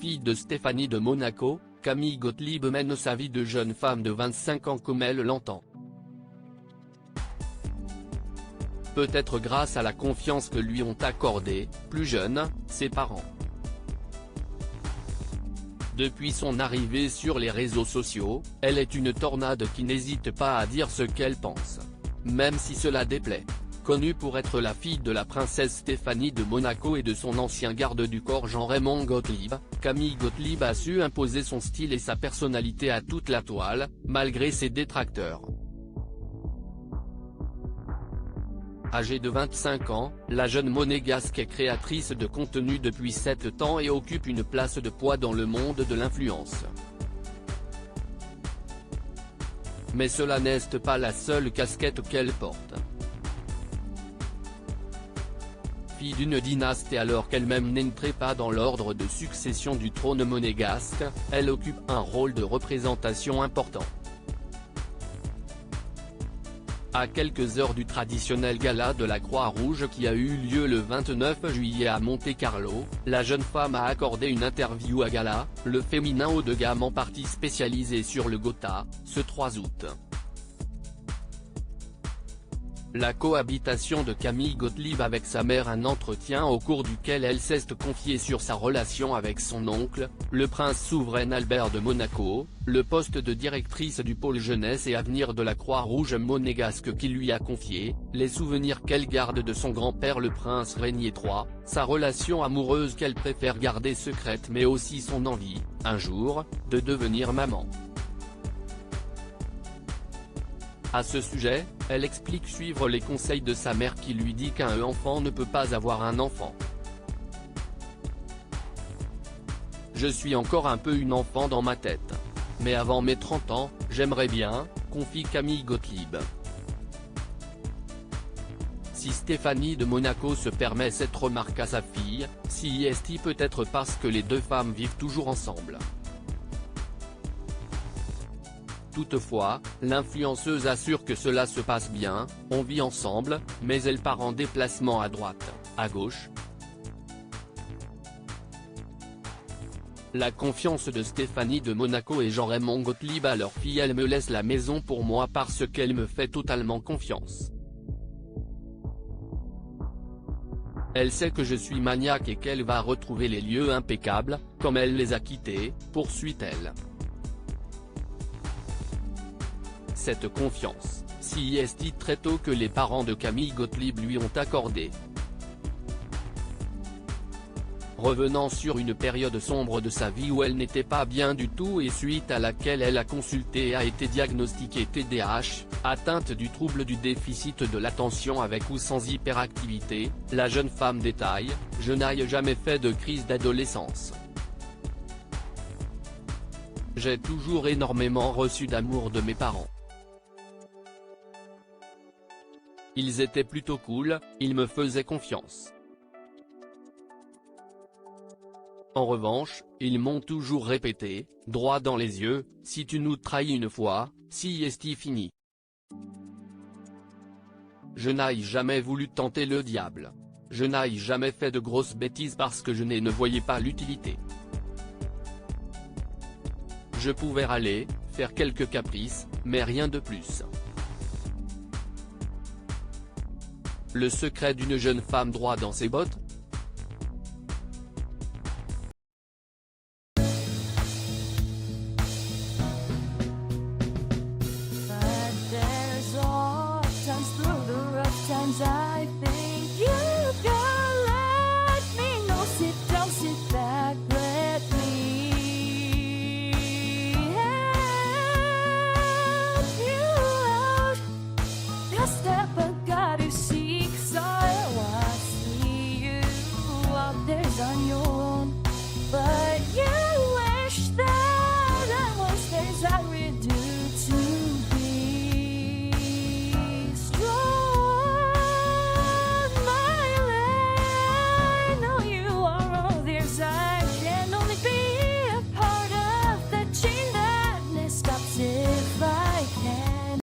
fille de Stéphanie de Monaco, Camille Gottlieb mène sa vie de jeune femme de 25 ans comme elle l'entend. Peut-être grâce à la confiance que lui ont accordée, plus jeune, ses parents. Depuis son arrivée sur les réseaux sociaux, elle est une tornade qui n'hésite pas à dire ce qu'elle pense. Même si cela déplaît. Connue pour être la fille de la princesse Stéphanie de Monaco et de son ancien garde du corps Jean-Raymond Gottlieb, Camille Gottlieb a su imposer son style et sa personnalité à toute la toile, malgré ses détracteurs. Âgée de 25 ans, la jeune monégasque est créatrice de contenu depuis 7 ans et occupe une place de poids dans le monde de l'influence. Mais cela n'est pas la seule casquette qu'elle porte. Fille d'une dynastie alors qu'elle-même n'entrait pas dans l'ordre de succession du trône monégasque, elle occupe un rôle de représentation important. À quelques heures du traditionnel gala de la Croix-Rouge qui a eu lieu le 29 juillet à Monte-Carlo, la jeune femme a accordé une interview à Gala, le féminin haut de gamme en partie spécialisé sur le Gotha, ce 3 août. La cohabitation de Camille Gottlieb avec sa mère, un entretien au cours duquel elle s'est confiée sur sa relation avec son oncle, le prince souverain Albert de Monaco, le poste de directrice du pôle jeunesse et avenir de la Croix-Rouge monégasque qu'il lui a confié, les souvenirs qu'elle garde de son grand-père le prince Régnier III, sa relation amoureuse qu'elle préfère garder secrète mais aussi son envie, un jour, de devenir maman. À ce sujet, elle explique suivre les conseils de sa mère qui lui dit qu'un enfant ne peut pas avoir un enfant. Je suis encore un peu une enfant dans ma tête. Mais avant mes 30 ans, j'aimerais bien, confie Camille Gottlieb. Si Stéphanie de Monaco se permet cette remarque à sa fille, c'est peut-être parce que les deux femmes vivent toujours ensemble. Toutefois, l'influenceuse assure que cela se passe bien, on vit ensemble, mais elle part en déplacement à droite, à gauche. La confiance de Stéphanie de Monaco et Jean-Raymond Gottlieb à leur fille. Elle me laisse la maison pour moi parce qu'elle me fait totalement confiance. Elle sait que je suis maniaque et qu'elle va retrouver les lieux impeccables, comme elle les a quittés, poursuit-elle. Cette confiance, c'est très tôt que les parents de Camille Gottlieb lui ont accordé. Revenant sur une période sombre de sa vie où elle n'était pas bien du tout et suite à laquelle elle a consulté et a été diagnostiquée TDAH, atteinte du trouble du déficit de l'attention avec ou sans hyperactivité, la jeune femme détaille « Je n'ai jamais fait de crise d'adolescence. J'ai toujours énormément reçu d'amour de mes parents. Ils étaient plutôt cool, ils me faisaient confiance. En revanche, ils m'ont toujours répété, droit dans les yeux, si tu nous trahis une fois, c'est fini. Je n'ai jamais voulu tenter le diable. Je n'ai jamais fait de grosses bêtises parce que je ne voyais pas l'utilité. Je pouvais râler, faire quelques caprices, mais rien de plus. Le secret d'une jeune femme droit dans ses bottes? But there's all times through the rough times